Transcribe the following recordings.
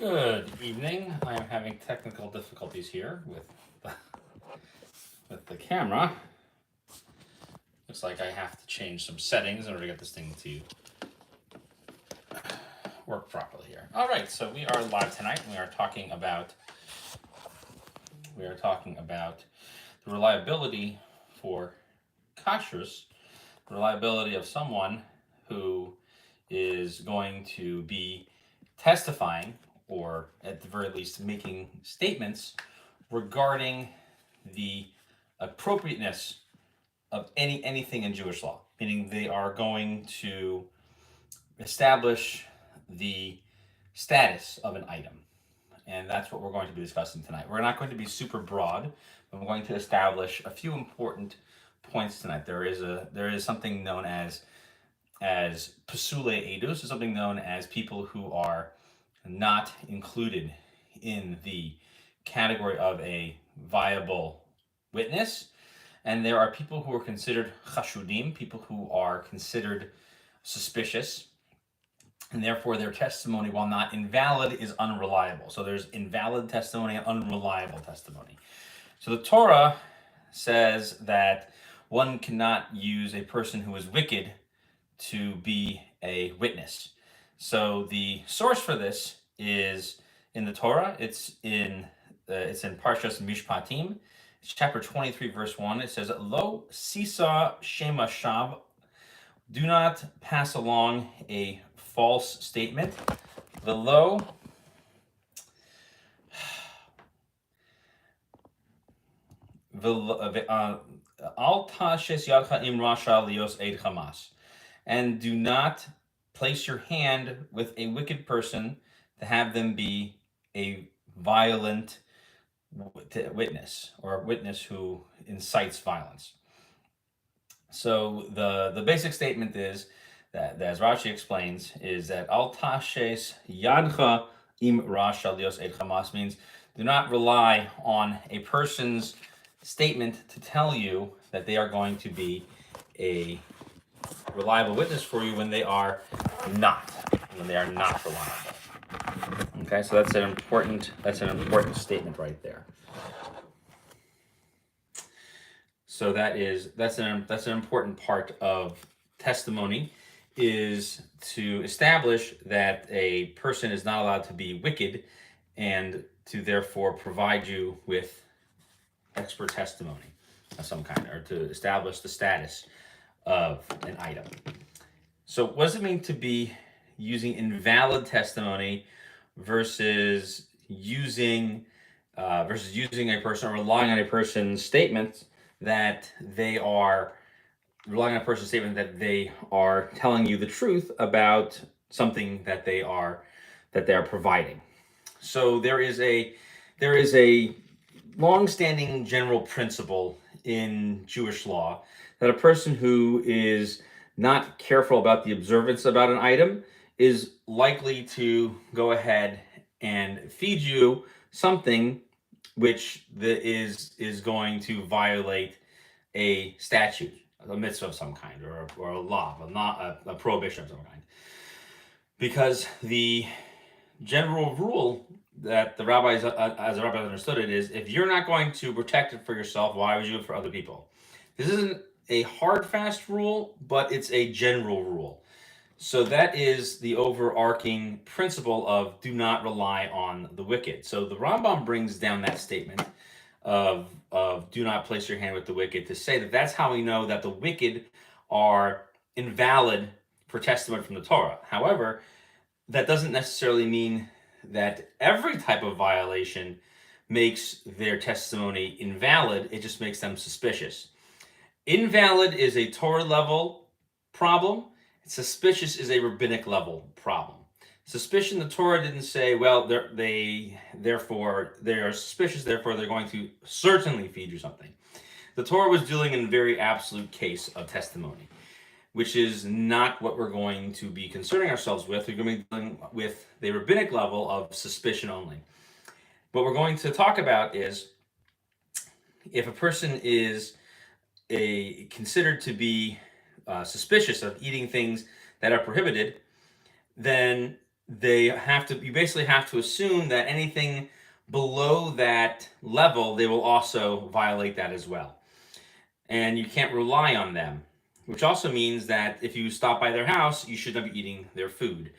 Good evening. I am having technical difficulties here with the camera. Looks like I have to change some settings in order to get this thing to work properly here. All right, so we are live tonight. We are talking about the reliability for kashrus, the reliability of someone who is going to be testifying, or at the very least making statements regarding the appropriateness of anything in Jewish law, meaning they are going to establish the status of an item. And that's what we're going to be discussing tonight. We're not going to be super broad, but we're going to establish a few important points tonight. There is something known as pasule edus, is something known as people who are not included in the category of a viable witness. And there are people who are considered chashudim, people who are considered suspicious, and therefore their testimony, while not invalid, is unreliable. So there's invalid testimony and unreliable testimony. So the Torah says that one cannot use a person who is wicked to be a witness. So the source for this is in the Torah. It's in Parshas Mishpatim. It's chapter 23, verse 1. It says, Lo sisa shema shav. Do not pass along a false statement. Velo al tashes yadcha im rasha lios eid chamas. And do not place your hand with a wicked person to have them be a violent witness, or a witness who incites violence. So the basic statement is that, as Rashi explains, is that al tashes yadcha im rasha lios eid chamas means do not rely on a person's statement to tell you that they are going to be a reliable witness for you when they are not reliable. Okay, so that's an important statement right there. So that's an important part of testimony, is to establish that a person is not allowed to be wicked, and to therefore provide you with expert testimony of some kind, or to establish the status of an item. So what does it mean to be using invalid testimony versus using a person, or relying on a person's statement that they are telling you the truth about something that they are providing? So there is a long-standing general principle in Jewish law that a person who is not careful about the observance about an item is likely to go ahead and feed you something which is going to violate a statute, a mitzvah of some kind, or a law, a prohibition of some kind. Because the general rule that the rabbis, as the rabbis understood it, is if you're not going to protect it for yourself, why would you do it for other people? This isn't a hard, fast rule, but it's a general rule. So that is the overarching principle of do not rely on the wicked. So the Rambam brings down that statement of do not place your hand with the wicked to say that that's how we know that the wicked are invalid for testimony from the Torah. However, that doesn't necessarily mean that every type of violation makes their testimony invalid. It just makes them suspicious. Invalid is a Torah level problem. Suspicious is a rabbinic level problem. Suspicion, the Torah didn't say, well, they are suspicious, therefore they're going to certainly feed you something. The Torah was dealing in a very absolute case of testimony, which is not what we're going to be concerning ourselves with. We're going to be dealing with the rabbinic level of suspicion only. What we're going to talk about is if a person is considered to be suspicious of eating things that are prohibited, then you basically have to assume that anything below that level, they will also violate that as well. And you can't rely on them, which also means that if you stop by their house, you should not be eating their food.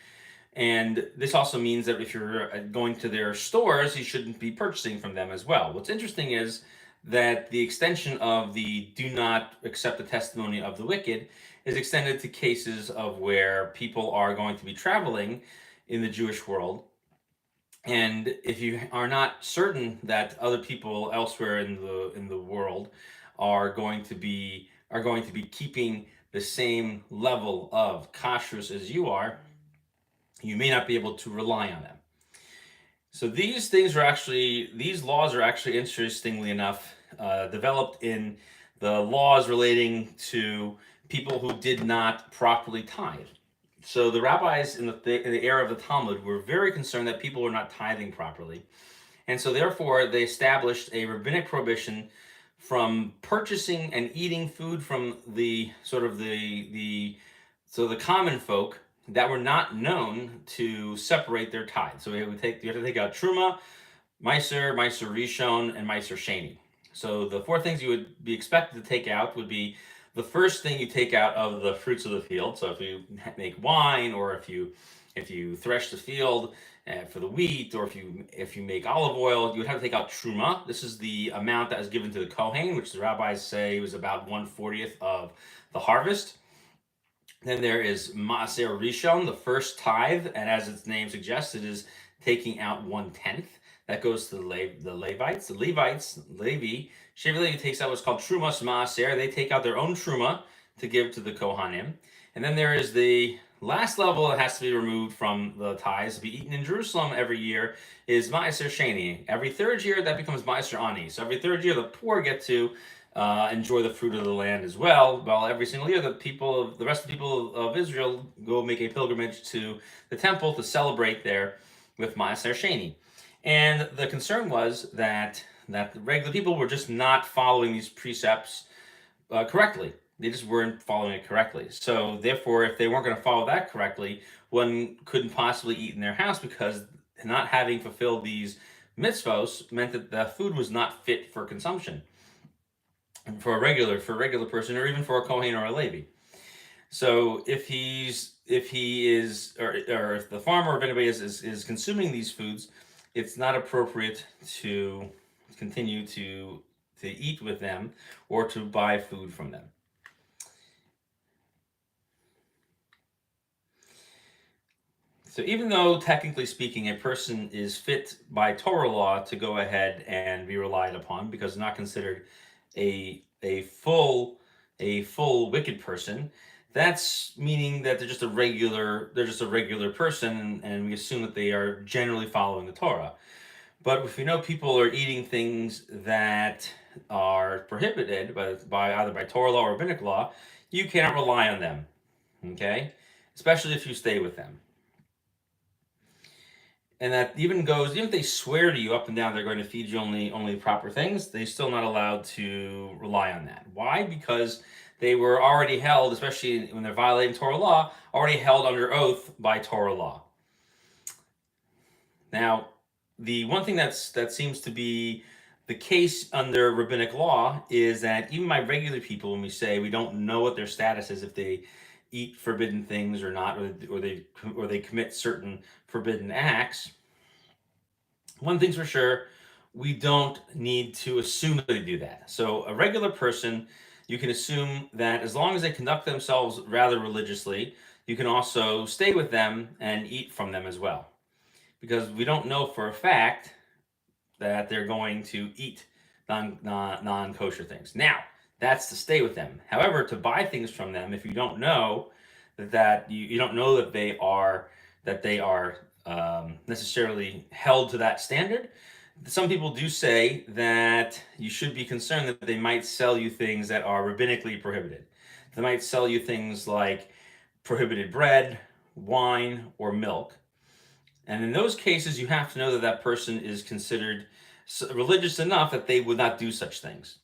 And this also means that if you're going to their stores, you shouldn't be purchasing from them as well. What's interesting is that the extension of the do not accept the testimony of the wicked is extended to cases of where people are going to be traveling in the Jewish world. And if you are not certain that other people elsewhere in the world are going to be keeping the same level of kashrus as you are, you may not be able to rely on them. So these laws are actually, interestingly enough, developed in the laws relating to people who did not properly tithe. So the rabbis in the era of the Talmud were very concerned that people were not tithing properly, and so therefore they established a rabbinic prohibition from purchasing and eating food from the sort of the common folk that were not known to separate their tithe. So you have to take out truma, Meiser Rishon, and Meiser Sheni. So the four things you would be expected to take out would be the first thing you take out of the fruits of the field. So if you make wine, or if you thresh the field for the wheat, or if you make olive oil, you would have to take out truma. This is the amount that was given to the Kohen, which the rabbis say was about 1/40th of the harvest. Then there is Maaser Rishon, the first tithe, and as its name suggests, it is taking out 1/10. That goes to the Levites. The Levites, Shevi Levi takes out what's called Trumas Maaser. They take out their own Truma to give to the Kohanim. And then there is the last level that has to be removed from the tithes to be eaten in Jerusalem every year is Maaser Sheni. Every third year, that becomes Maaser Ani. So every third year, the poor get to enjoy the fruit of the land as well. While every single year, the rest of the people of Israel go make a pilgrimage to the temple to celebrate there with Maaser Sheni. And the concern was that the regular people were just not following these precepts correctly. They just weren't following it correctly. So therefore, if they weren't going to follow that correctly, one couldn't possibly eat in their house, because not having fulfilled these mitzvos meant that the food was not fit for consumption for a regular person, or even for a Kohen or a Levi. So if he is, or if the farmer, or if anybody is consuming these foods, it's not appropriate to continue to eat with them or to buy food from them. So even though, technically speaking, a person is fit by Torah law to go ahead and be relied upon, because they're not considered a full wicked person, that's meaning that they're just a regular person, and we assume that they are generally following the Torah. But if we know people are eating things that are prohibited by either by Torah law or rabbinic law, you cannot rely on them, okay? Especially if you stay with them. And that even if they swear to you up and down they're going to feed you only proper things, they're still not allowed to rely on that. Why? Because they were already held, especially when they're violating Torah law, already held under oath by Torah law. Now, the one thing that seems to be the case under rabbinic law is that even by regular people, when we say we don't know what their status is, if they eat forbidden things or not, or they commit certain forbidden acts, one thing's for sure, we don't need to assume that they do that. So a regular person, you can assume that as long as they conduct themselves rather religiously, you can also stay with them and eat from them as well, because we don't know for a fact that they're going to eat non-kosher things. Now, that's to stay with them. However, to buy things from them, if you don't know that you don't know that they are necessarily held to that standard, some people do say that you should be concerned that they might sell you things that are rabbinically prohibited. They might sell you things like prohibited bread, wine, or milk. And in those cases, you have to know that that person is considered religious enough that they would not do such things.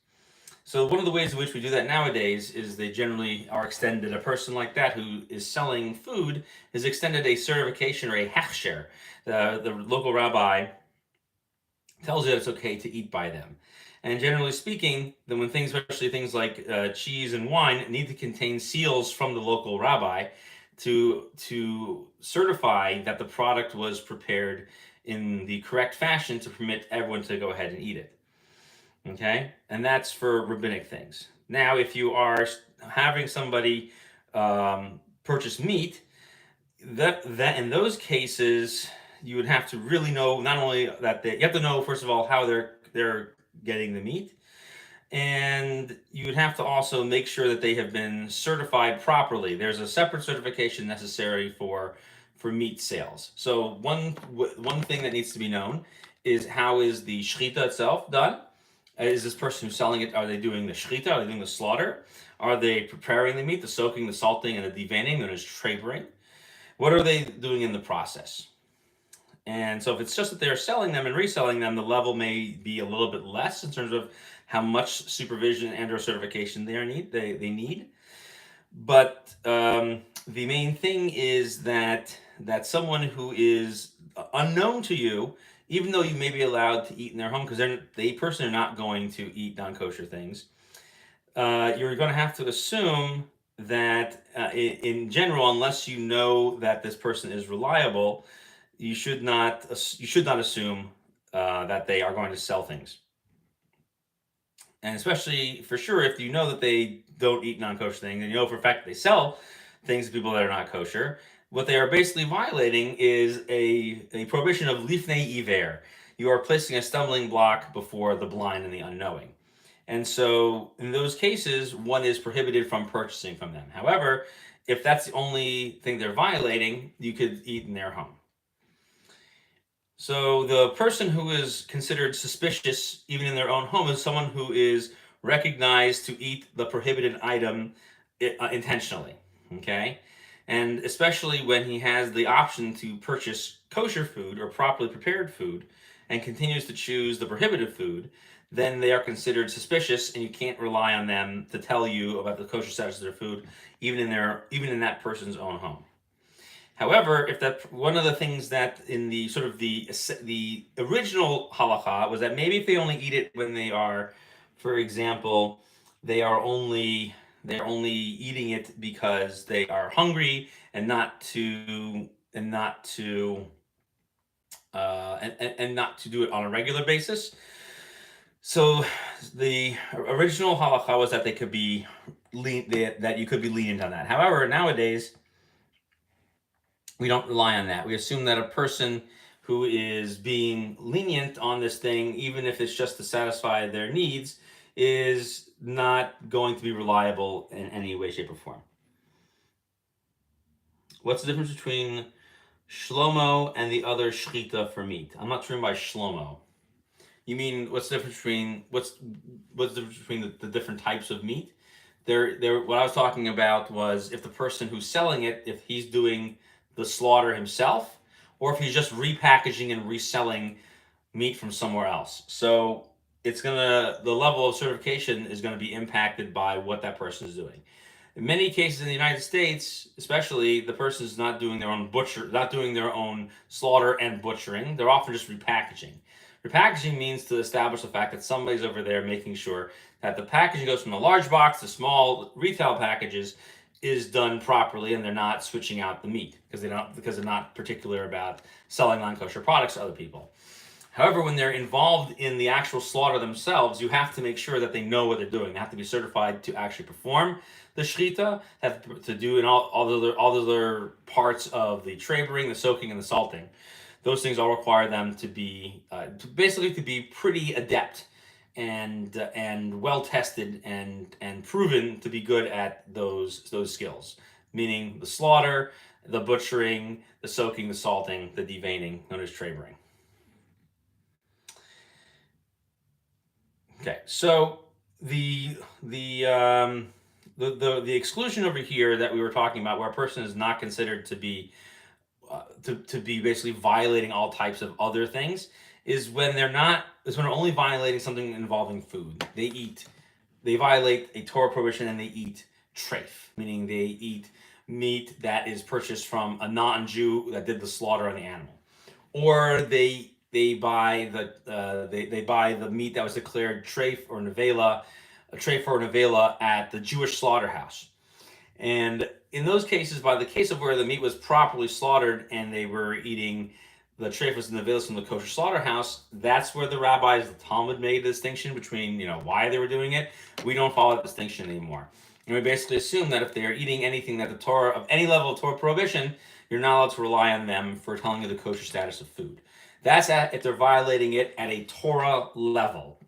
So one of the ways in which we do that nowadays is they generally are extended. A person like that who is selling food is extended a certification or a hechsher. The local rabbi tells you that it's okay to eat by them. And generally speaking, then when things, especially things like cheese and wine, need to contain seals from the local rabbi to certify that the product was prepared in the correct fashion to permit everyone to go ahead and eat it. Okay, and that's for rabbinic things. Now, if you are having somebody purchase meat, that in those cases you would have to really know not only that you have to know first of all how they're getting the meat, and you would have to also make sure that they have been certified properly. There's a separate certification necessary for meat sales. So one thing that needs to be known is how is the shechita itself done. Is this person who's selling it, are they doing the shechita? Are they doing the slaughter? Are they preparing the meat, the soaking, the salting, and the deveining, known as trebering? What are they doing in the process? And so if it's just that they're selling them and reselling them, the level may be a little bit less in terms of how much supervision and or certification they need. But the main thing is that someone who is unknown to you, even though you may be allowed to eat in their home, because they personally are not going to eat non-kosher things, you're going to have to assume that in general, unless you know that this person is reliable, you should not assume that they are going to sell things. And especially for sure, if you know that they don't eat non-kosher things, and you know for a fact they sell things to people that are not kosher, what they are basically violating is a prohibition of lifnei iver. You are placing a stumbling block before the blind and the unknowing. And so in those cases, one is prohibited from purchasing from them. However, if that's the only thing they're violating, you could eat in their home. So the person who is considered suspicious, even in their own home, is someone who is recognized to eat the prohibited item intentionally. Okay, and especially when he has the option to purchase kosher food or properly prepared food, and continues to choose the prohibited food, then they are considered suspicious, and you can't rely on them to tell you about the kosher status of their food, even in that person's own home. However, if that one of the things that in the sort of the original halacha was that maybe if they only eat it when they are, for example, they're only eating it because they are hungry and not to and not to do it on a regular basis. So the original halacha was that they could be that you could be lenient on that. However, nowadays we don't rely on that. We assume that a person who is being lenient on this thing, even if it's just to satisfy their needs, is not going to be reliable in any way, shape, or form. What's the difference between Shlomo and the other shechita for meat? I'm not sure by Shlomo. You mean what's the difference between what's the difference between the different types of meat? What I was talking about was if the person who's selling it, if he's doing the slaughter himself, or if he's just repackaging and reselling meat from somewhere else. So the level of certification is gonna be impacted by what that person is doing. In many cases in the United States, especially, the person is not doing their own slaughter and butchering. They're often just repackaging. Repackaging means to establish the fact that somebody's over there making sure that the packaging goes from a large box to small retail packages is done properly, and they're not switching out the meat because they're not particular about selling non-kosher products to other people. However, when they're involved in the actual slaughter themselves, you have to make sure that they know what they're doing. They have to be certified to actually perform the shechita, have to do in all the other parts of the trebering, the soaking, and the salting. Those things all require them to be basically to be pretty adept and well tested and proven to be good at those skills, meaning the slaughter, the butchering, the soaking, the salting, the deveining, known as trebering. Okay, so the exclusion over here that we were talking about, where a person is not considered to be to be basically violating all types of other things, is when they're only violating something involving food. They eat they violate a Torah prohibition and they eat treif, meaning they eat meat that is purchased from a non-Jew that did the slaughter on the animal, or they buy they buy the meat that was declared treif or nevela, a treif or nevela at the Jewish slaughterhouse. And in those cases, by the case of where the meat was properly slaughtered and they were eating the treifas and the velas from the kosher slaughterhouse, that's where the rabbis, the Talmud, made the distinction between, why they were doing it. We don't follow that distinction anymore. And we basically assume that if they are eating anything that the Torah, of any level of Torah prohibition, you're not allowed to rely on them for telling you the kosher status of food. That's if they're violating it at a Torah level.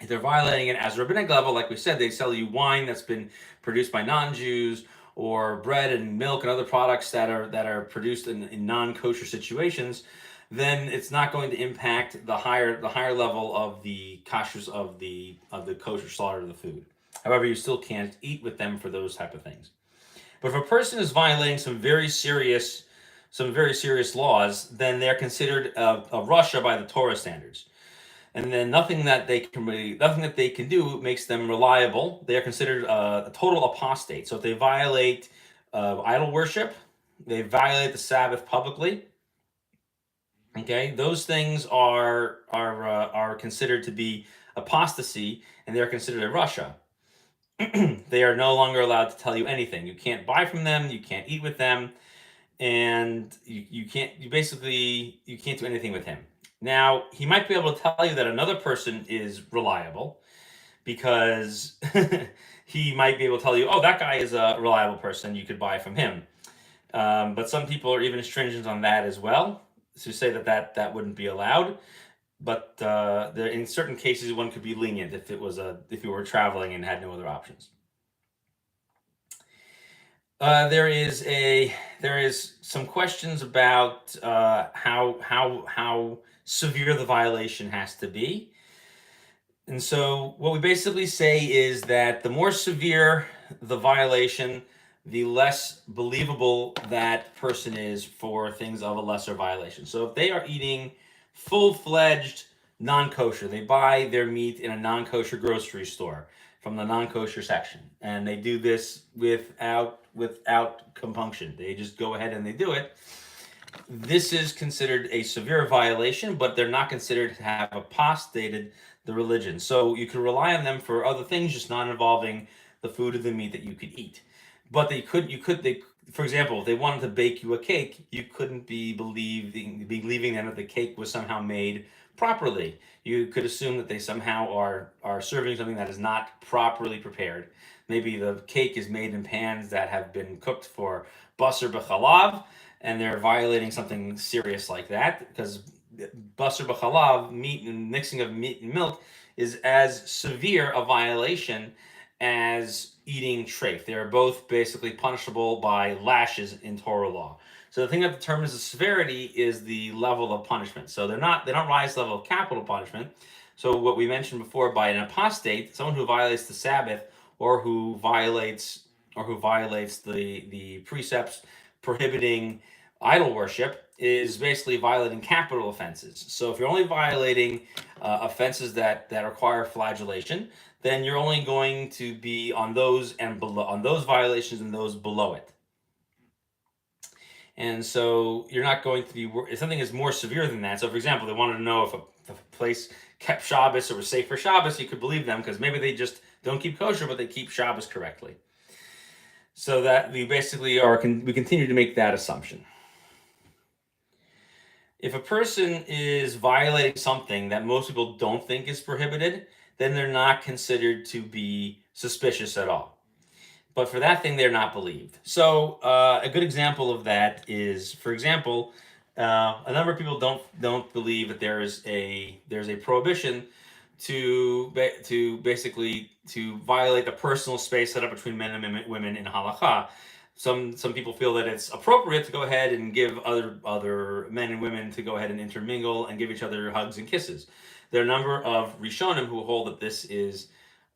If they're violating it as a rabbinic level, like we said, they sell you wine that's been produced by non-Jews, or bread and milk and other products that are produced in non-kosher situations, then it's not going to impact the higher level of the kashrus of the kosher slaughter of the food. However, you still can't eat with them for those type of things. But if a person is violating some very serious laws, then they're considered a rasha by the Torah standards. And then nothing that they can do makes them reliable. They are considered a total apostate. So if they violate idol worship, they violate the Sabbath publicly. Okay, those things are considered to be apostasy, and they are considered a rasha. They are no longer allowed to tell you anything. You can't buy from them. You can't eat with them, and you can't do anything with him. Now, he might be able to tell you that another person is reliable because he might be able to tell you, oh, that guy is a reliable person, you could buy from him. But some people are even stringent on that as well, to say that wouldn't be allowed. But in certain cases, one could be lenient if you were traveling and had no other options. There is some questions about how severe the violation has to be. And so what we basically say is that the more severe the violation, the less believable that person is for things of a lesser violation. So if they are eating full-fledged non-kosher, they buy their meat in a non-kosher grocery store from the non-kosher section, and they do this without compunction. They just go ahead and they do it. This is considered a severe violation, but they're not considered to have apostated the religion. So you can rely on them for other things, just not involving the food or the meat that you could eat. But for example, if they wanted to bake you a cake, you couldn't be believing them that the cake was somehow made properly. You could assume that they somehow are serving something that is not properly prepared. Maybe the cake is made in pans that have been cooked for basar b'chalav, and they're violating something serious like that, because basar b'chalav, meat and mixing of meat and milk, is as severe a violation as eating treif. They are both basically punishable by lashes in Torah law. So the thing that determines the severity is the level of punishment. So they don't rise to the level of capital punishment. So what we mentioned before, by an apostate, someone who violates the Sabbath, or who violates the precepts prohibiting idol worship, is basically violating capital offenses. So if you're only violating offenses that require flagellation, then you're only going to be on those violations and those below it. And so you're not going to be, if something is more severe than that. So for example, they wanted to know if a place kept Shabbos or was safe for Shabbos, you could believe them, because maybe they just don't keep kosher, but they keep Shabbos correctly. So that we basically we continue to make that assumption. If a person is violating something that most people don't think is prohibited, then they're not considered to be suspicious at all. But for that thing, they're not believed. So a good example of that is, for example, a number of people don't believe that there's a prohibition to basically violate the personal space set up between men and women in halakha. Some people feel that it's appropriate to go ahead and give other men and women to go ahead and intermingle and give each other hugs and kisses. There are a number of Rishonim who hold that this is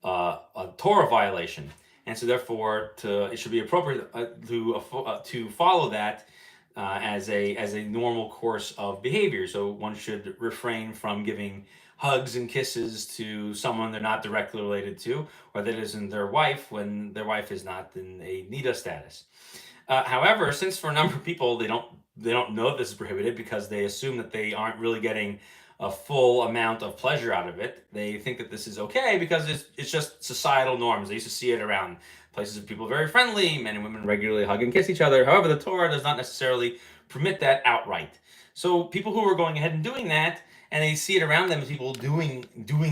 a Torah violation, and so therefore it should be appropriate to follow that as a normal course of behavior. So one should refrain from giving hugs and kisses to someone they're not directly related to, or that isn't their wife when their wife is not in a nida status. However, since for a number of people they don't know this is prohibited because they assume that they aren't really getting a full amount of pleasure out of it, they think that this is okay because it's just societal norms. They used to see it around places of people very friendly, men and women regularly hug and kiss each other. However, the Torah does not necessarily permit that outright. So people who are going ahead and doing that, and they see it around them as people doing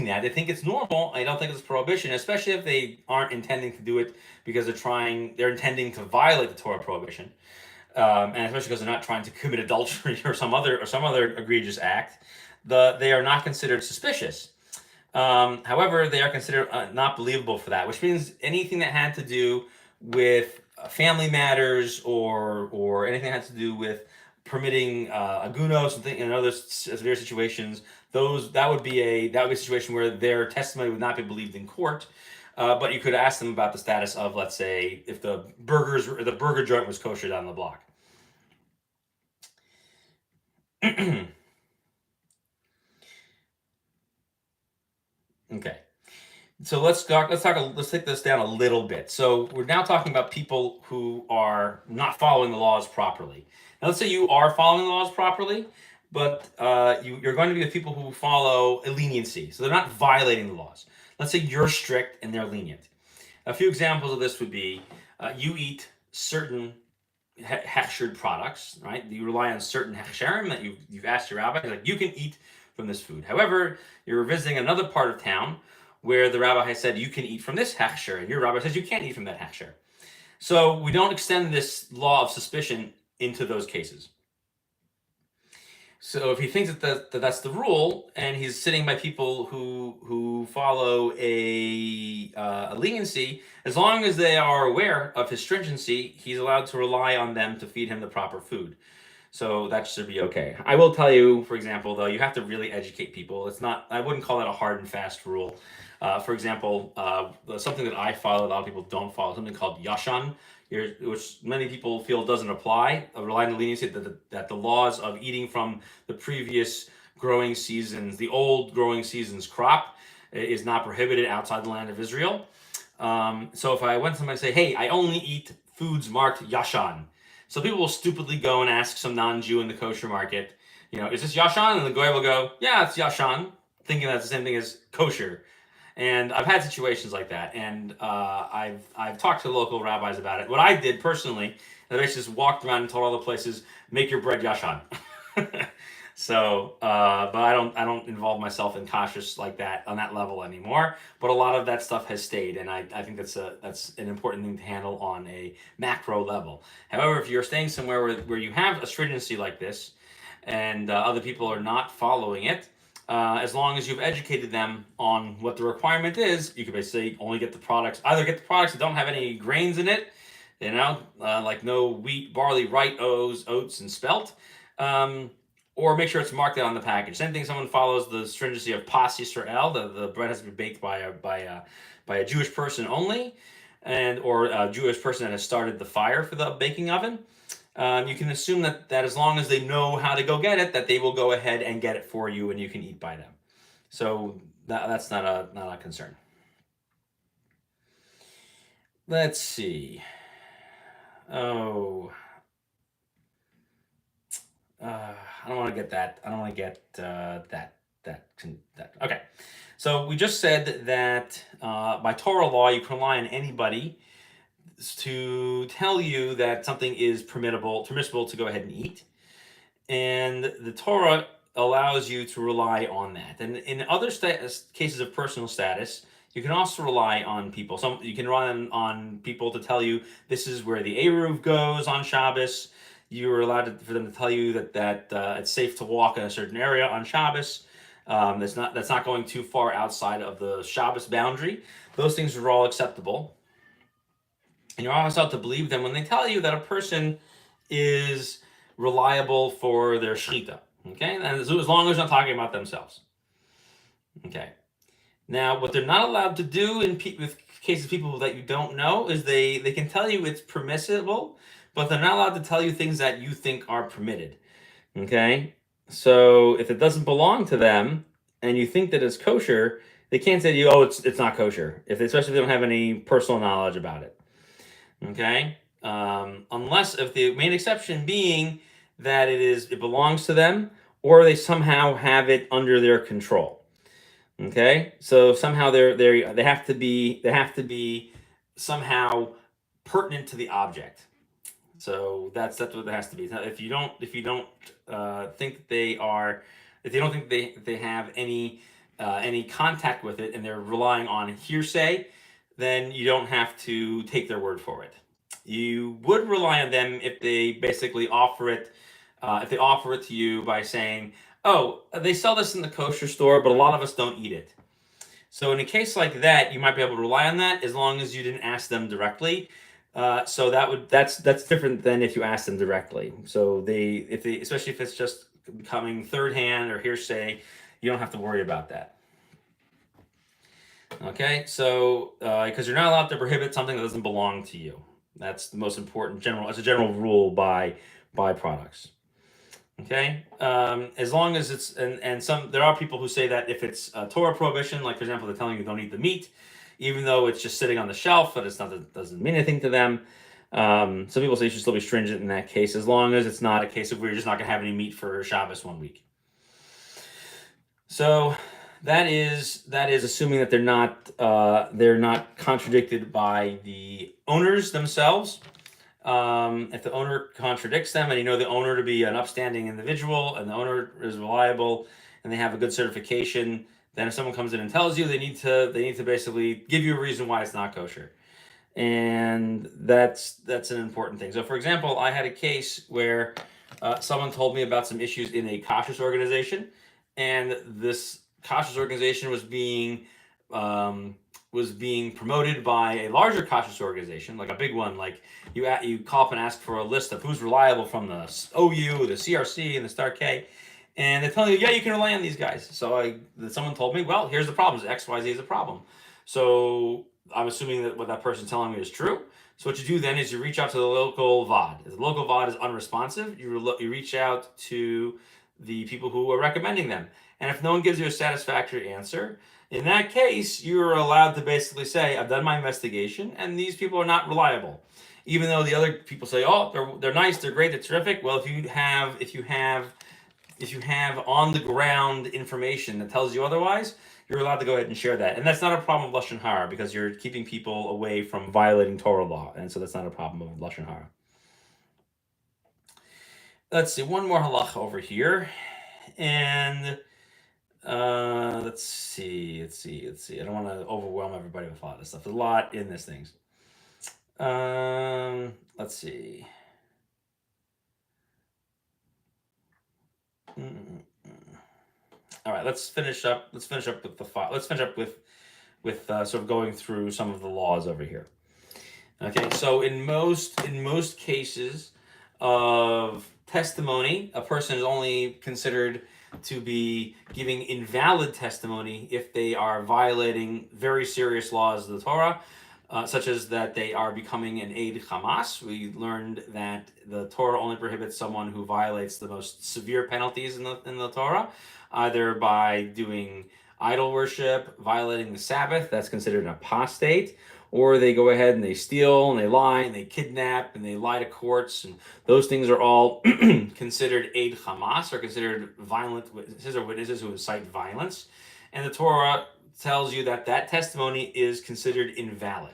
that, they think it's normal. I don't think it's prohibition, especially if they aren't intending to do it because they're intending to violate the Torah prohibition, and especially because they're not trying to commit adultery or some other egregious act. They are not considered suspicious. However, they are considered not believable for that, which means anything that had to do with family matters or anything that had to do with permitting agunos and other severe situations, that would be a situation where their testimony would not be believed in court. But you could ask them about the status of, let's say, if the burger joint was kosher down the block. Okay. So let's take this down a little bit. So we're now talking about people who are not following the laws properly. Now let's say you are following the laws properly, but you're going to be with people who follow a leniency. So they're not violating the laws. Let's say you're strict and they're lenient. A few examples of this would be you eat certain hechshered products, right? You rely on certain hechsherim that you've asked your rabbi, like you can eat from this food. However, you're visiting another part of town where the rabbi has said you can eat from this hechsher, and your rabbi says you can't eat from that hechsher. So we don't extend this law of suspicion into those cases. So if he thinks that's the rule, and he's sitting by people who follow a leniency, as long as they are aware of his stringency, he's allowed to rely on them to feed him the proper food. So that should be okay. I will tell you, for example, though, you have to really educate people. I wouldn't call that a hard and fast rule. For example, something that I follow, a lot of people don't follow, something called yashan, which many people feel doesn't apply, relying on the leniency that the laws of eating from the previous growing seasons, the old growing season's crop, is not prohibited outside the land of Israel. So if I went to somebody and say, hey, I only eat foods marked yashan, so people will stupidly go and ask some non-Jew in the kosher market, is this yashan? And the goy will go, yeah, it's yashan, thinking that's the same thing as kosher. And I've had situations like that, and I've talked to local rabbis about it. What I did personally, I basically just walked around and told all the places, make your bread yashan. So, but I don't involve myself in kashrus like that on that level anymore. But a lot of that stuff has stayed, and I think that's an important thing to handle on a macro level. However, if you're staying somewhere where you have a stringency like this, and other people are not following it, as long as you've educated them on what the requirement is, you can basically only get the products. Either get the products that don't have any grains in it, like no wheat, barley, rye, oats, and spelt. Or make sure it's marked out on the package. Same thing. Someone follows the stringency of Pas Yisrael. The bread has to be baked by a Jewish person only, or a Jewish person that has started the fire for the baking oven. You can assume that as long as they know how to go get it, that they will go ahead and get it for you, and you can eat by them. So that's not a concern. Let's see. Oh. I don't want to get that. I don't want to get that. Okay. So we just said that by Torah law, you can rely on anybody to tell you that something is permissible to go ahead and eat, and the Torah allows you to rely on that. And in other cases of personal status, you can also rely on people. You can rely on people to tell you this is where the Eruv goes on Shabbos. You're allowed for them to tell you that it's safe to walk in a certain area on Shabbos. That's not going too far outside of the Shabbos boundary. Those things are all acceptable. And you're always allowed to believe them when they tell you that a person is reliable for their shechita. Okay, and as long as they're not talking about themselves. Okay. Now, what they're not allowed to do with cases of people that you don't know is they can tell you it's permissible, but they're not allowed to tell you things that you think are permitted. Okay? So if it doesn't belong to them and you think that it's kosher, they can't say to you, "Oh, it's not kosher," especially if they don't have any personal knowledge about it. Okay? Unless, if the main exception being that it belongs to them, or they somehow have it under their control. Okay, so somehow they have to be somehow pertinent to the object. So that's what it has to be. Now, if you don't think they are, if they don't think they have any contact with it, and they're relying on hearsay, then you don't have to take their word for it. You would rely on them if they basically offer it, if they offer it to you by saying, "Oh, they sell this in the kosher store, but a lot of us don't eat it." So in a case like that, you might be able to rely on that as long as you didn't ask them directly. So that's different than if you ask them directly. So if they especially if it's just becoming third hand or hearsay, you don't have to worry about that. Okay, so because you're not allowed to prohibit something that doesn't belong to you. That's the most important as a general rule by products. Okay, as long as it's and there are people who say that if it's a Torah prohibition, like for example, they're telling you don't eat the meat, even though it's just sitting on the shelf, but doesn't mean anything to them. Some people say you should still be stringent in that case, as long as it's not a case of where you're just not going to have any meat for Shabbos 1 week. So that is assuming that they're not contradicted by the owners themselves. If the owner contradicts them, and you know the owner to be an upstanding individual, and the owner is reliable, and they have a good certification, then if someone comes in and tells you, they need to basically give you a reason why it's not kosher, and that's an important thing. So, for example, I had a case where someone told me about some issues in a kashrus organization, and this kashrus organization was being promoted by a larger kashrus organization, like a big one. Like you call up and ask for a list of who's reliable from the OU, the CRC, and the Star K, and they're telling you, yeah, you can rely on these guys. So someone told me, well, here's the problem: X, Y, Z is a problem. So I'm assuming that what that person's telling me is true. So what you do then is you reach out to the local VOD. If the local VOD is unresponsive, you reach out to the people who are recommending them. And if no one gives you a satisfactory answer, in that case, you're allowed to basically say, I've done my investigation, and these people are not reliable. Even though the other people say, oh, they're nice, they're great, they're terrific. Well, if you have on the ground information that tells you otherwise, you're allowed to go ahead and share that. And that's not a problem of Lashon Hara, because you're keeping people away from violating Torah law. And so that's not a problem of Lashon Hara. Let's see, one more halacha over here. And let's see. I don't want to overwhelm everybody with a lot of this stuff. There's a lot in this thing. Let's see. All right, let's finish up with the file. Let's finish up with sort of going through some of the laws over here. Okay, so in most cases of testimony, a person is only considered to be giving invalid testimony if they are violating very serious laws of the Torah, such as that they are becoming an Eid Hamas. We learned that the Torah only prohibits someone who violates the most severe penalties in the Torah, either by doing idol worship, violating the Sabbath, that's considered an apostate, or they go ahead and they steal and they lie and they kidnap and they lie to courts, and those things are all considered Eid Hamas, or considered violent witnesses or witnesses who incite violence. And the Torah tells you that testimony is considered invalid.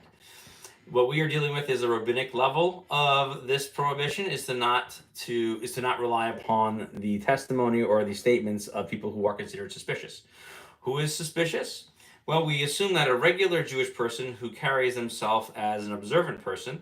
What we are dealing with is a rabbinic level of this prohibition, is to not rely upon the testimony or the statements of people who are considered suspicious. Who is suspicious? Well, we assume that a regular Jewish person who carries himself as an observant person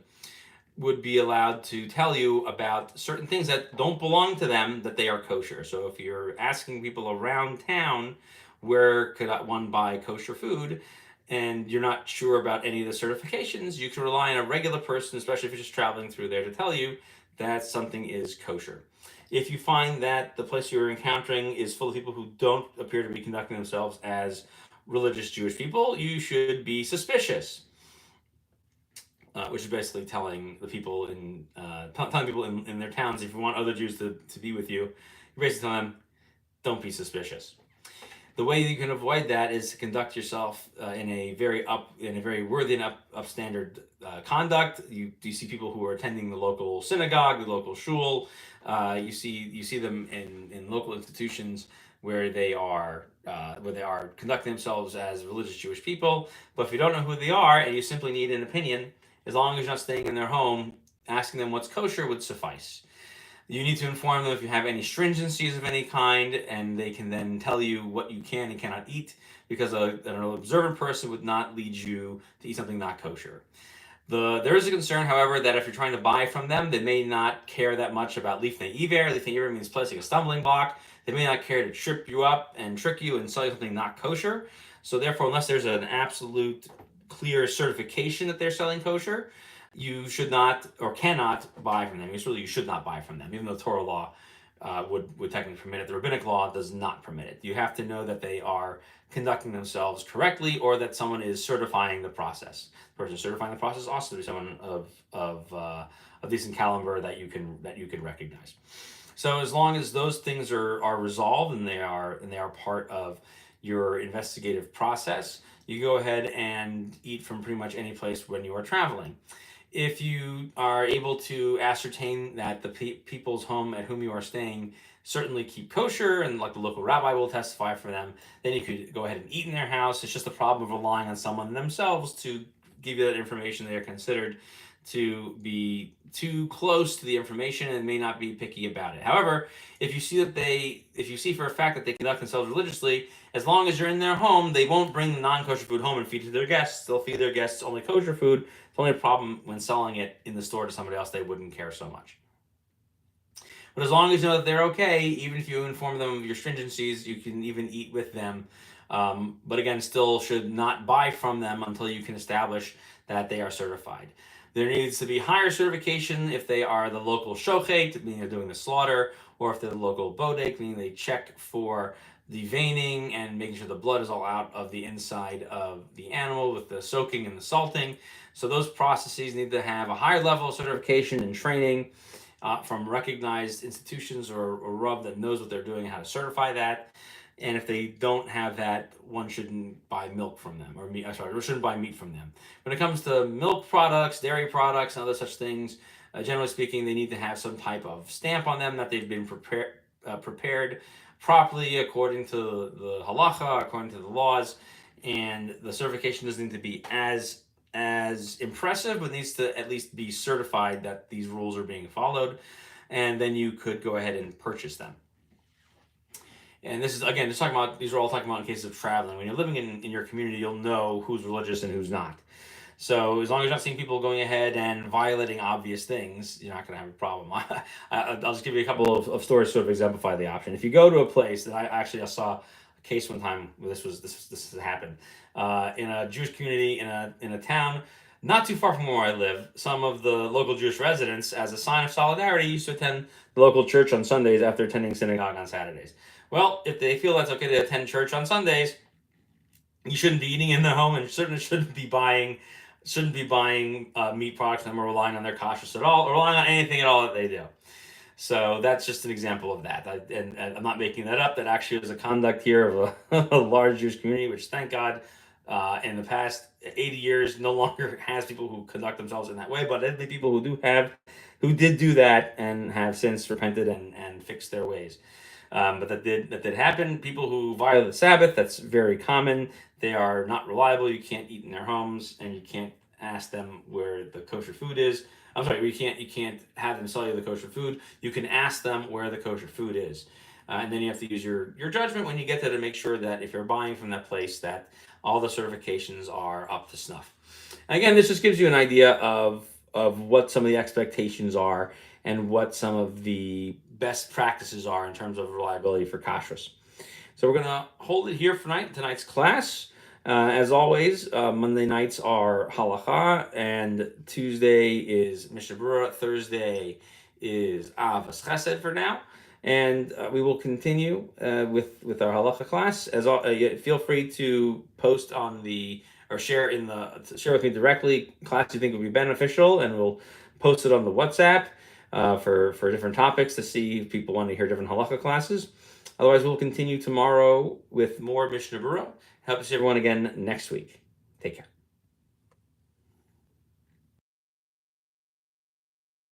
would be allowed to tell you about certain things that don't belong to them, that they are kosher. So if you're asking people around town, where could one buy kosher food, and you're not sure about any of the certifications, you can rely on a regular person, especially if you're just traveling through there, to tell you that something is kosher. If you find that the place you're encountering is full of people who don't appear to be conducting themselves as religious Jewish people, you should be suspicious. which is basically telling the people telling people in their towns, if you want other Jews to be with you, you're basically telling them, don't be suspicious. The way you can avoid that is to conduct yourself in a very worthy and up standard conduct. You see people who are attending the local synagogue, the local shul. You see them in local institutions where they are conducting themselves as religious Jewish people. But if you don't know who they are and you simply need an opinion, as long as you're not staying in their home, asking them what's kosher would suffice. You need to inform them if you have any stringencies of any kind, and they can then tell you what you can and cannot eat, because an observant person would not lead you to eat something not kosher. There is a concern, however, that if you're trying to buy from them, they may not care that much about lifnei iver. Lifnei iver means placing a stumbling block. They may not care to trip you up and trick you and sell you something not kosher. So therefore, unless there's an absolute clear certification that they're selling kosher, you should not or cannot buy from them. You should not buy from them, even though Torah law would technically permit it. The rabbinic law does not permit it. You have to know that they are conducting themselves correctly, or that someone is certifying the process. The person certifying the process also to be someone of decent caliber that you can recognize. So as long as those things are resolved and they are part of your investigative process, you go ahead and eat from pretty much any place when you are traveling. If you are able to ascertain that the people's home at whom you are staying certainly keep kosher, and like the local rabbi will testify for them, then you could go ahead and eat in their house. It's just a problem of relying on someone themselves to give you that information. They are considered to be too close to the information and may not be picky about it. However, if you see for a fact that they conduct themselves religiously, as long as you're in their home, they won't bring the non-kosher food home and feed it to their guests. They'll feed their guests only kosher food. It's only a problem when selling it in the store to somebody else. They wouldn't care so much. But as long as you know that they're okay, even if you inform them of your stringencies, you can even eat with them. But again, still should not buy from them until you can establish that they are certified. There needs to be higher certification if they are the local shochet, meaning they're doing the slaughter, or if they're the local bodek, meaning they check for the veining and making sure the blood is all out of the inside of the animal with the soaking and the salting. So those processes need to have a higher level of certification and training from recognized institutions or Rav that knows what they're doing and how to certify that. And if they don't have that, one shouldn't buy milk from them, or shouldn't buy meat from them. When it comes to milk products, dairy products, and other such things, generally speaking, they need to have some type of stamp on them that they've been prepared properly according to the halacha, according to the laws, and the certification doesn't need to be as impressive, but needs to at least be certified that these rules are being followed, and then you could go ahead and purchase them. And this is, again, these are all talking about in cases of traveling. When you're living in your community, you'll know who's religious and who's not. So as long as you're not seeing people going ahead and violating obvious things, you're not going to have a problem. I'll just give you a couple of stories to sort of exemplify the option. If you go to a place that I saw a case one time where this has happened in a Jewish community in a town not too far from where I live. Some of the local Jewish residents, as a sign of solidarity, used to attend the local church on Sundays after attending synagogue on Saturdays. Well, if they feel that's okay to attend church on Sundays, you shouldn't be eating in their home, and certainly shouldn't be buying meat products from them, or relying on their kashrus at all, or relying on anything at all that they do. So that's just an example of that. And I'm not making that up. That actually was a conduct here of a large Jewish community, which, thank God, in the past 80 years no longer has people who conduct themselves in that way. But the people who did do that and have since repented and fixed their ways. But that did happen. People who violate the Sabbath, that's very common. They are not reliable. You can't eat in their homes, and you can't ask them where the kosher food is. I'm sorry, you can't have them sell you the kosher food. You can ask them where the kosher food is. And then you have to use your judgment when you get there to make sure that if you're buying from that place, that all the certifications are up to snuff. And again, this just gives you an idea of what some of the expectations are and what some of the best practices are in terms of reliability for kashrus. So we're going to hold it here for tonight's class. As always, Monday nights are halacha, and Tuesday is Mishnah Berurah, Thursday is Avas Chesed for now, and we will continue with our halacha class. Feel free to post on the or share with me directly class you think would be beneficial, and we'll post it on the WhatsApp for different topics to see if people want to hear different halakha classes. Otherwise, we'll continue tomorrow with more Mishnah Berurah. Hope to see everyone again next week. Take care.